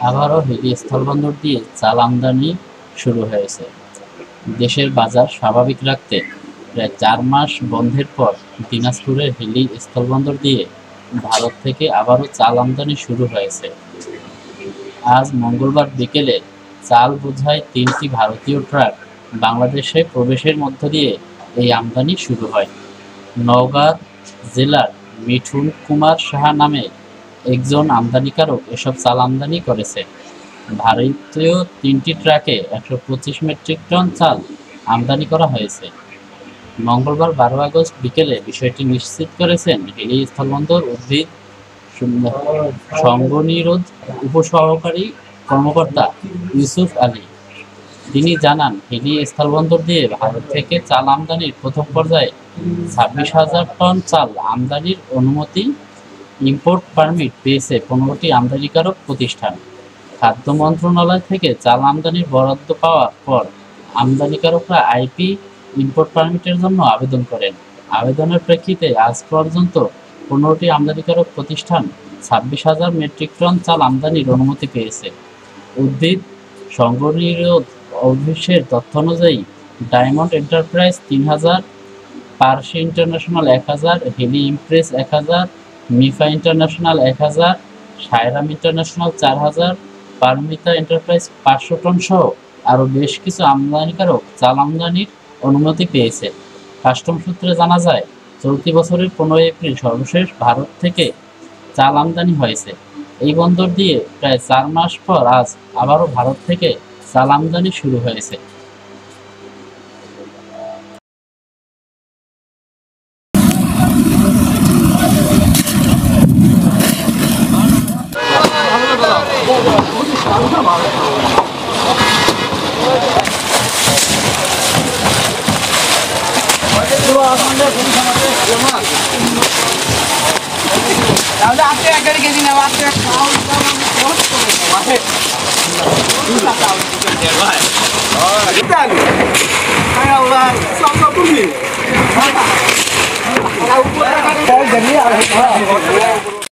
আবারও হিলি স্থলবন্দর দিয়ে চাল আমদানি শুরু হয়েছে। দেশের বাজার স্বাভাবিক রাখতে প্রায় ৪ মাস বন্ধের পর দিনাজপুরের হিলি স্থলবন্দর দিয়ে ভারত থেকে আবারও চাল আমদানি শুরু হয়েছে। আজ মঙ্গলবার বিকেলে চাল বোঝাই ৩টি ভারতীয় ট্রাক বাংলাদেশে প্রবেশের মধ্য দিয়ে এই আমদানি শুরু হয়। নওগাঁ জেলার মিঠুন কুমার সাহা নামে একজন আমদানিকারক এসব চাল আমদানি করেছে। ভারতীয় ৩টি ট্রাকে ১২৫ মেট্রিক টন চাল আমদানি করা হয়েছে। মঙ্গলবার ১২ আগস্ট বিকেলে বিষয়টি নিশ্চিত করেছেন হিলি স্থলবন্দর উদ্ভিদ সংঘনিরোধ উপসহকারী কর্মকর্তা ইউসুফ আলী। তিনি জানান, হিলি স্থলবন্দর দিয়ে ভারত থেকে চাল আমদানির প্রথম পর্যায়ে ২৬,০০০ টন চাল আমদানির অনুমতি ইম্পোর্ট পারমিট পেয়েছে ১৫টি আমদানিকারক প্রতিষ্ঠান। খাদ্য মন্ত্রণালয় থেকে চাল আমদানির বরাদ্দ পাওয়ার পর আমদানিকারকরা আইপি ইম্পোর্ট পারমিটের জন্য আবেদন করেন। আবেদনের প্রেক্ষিতে আজ পর্যন্ত ১৫টি আমদানিকারক প্রতিষ্ঠান ২৬,০০০ মেট্রিক টন চাল আমদানির অনুমতি পেয়েছে। উদ্ভিদ সংঘনিরোধ অফিসের তথ্য অনুযায়ী ডায়মন্ড এন্টারপ্রাইজ ৩,০০০, পার্সি ইন্টারন্যাশনাল ১,০০০, হিলি ইমপ্রেস ১,০০০, মিফা ইন্টারন্যাশনাল ১,০০০, সায়রাম ইন্টারন্যাশনাল ৪,০০০, পারমিতা এন্টারপ্রাইজ ৫০০ টন সহ আরও বেশ কিছু আমদানিকারক চাল আমদানির অনুমতি পেয়েছে। কাস্টম সূত্রে জানা যায়, চলতি বছরের ১৫ এপ্রিল সর্বশেষ ভারত থেকে চাল আমদানি হয়েছে। এই বন্দর দিয়ে প্রায় ৪ মাস পর আজ আবারও ভারত থেকে চাল আমদানি শুরু হয়েছে। Italy.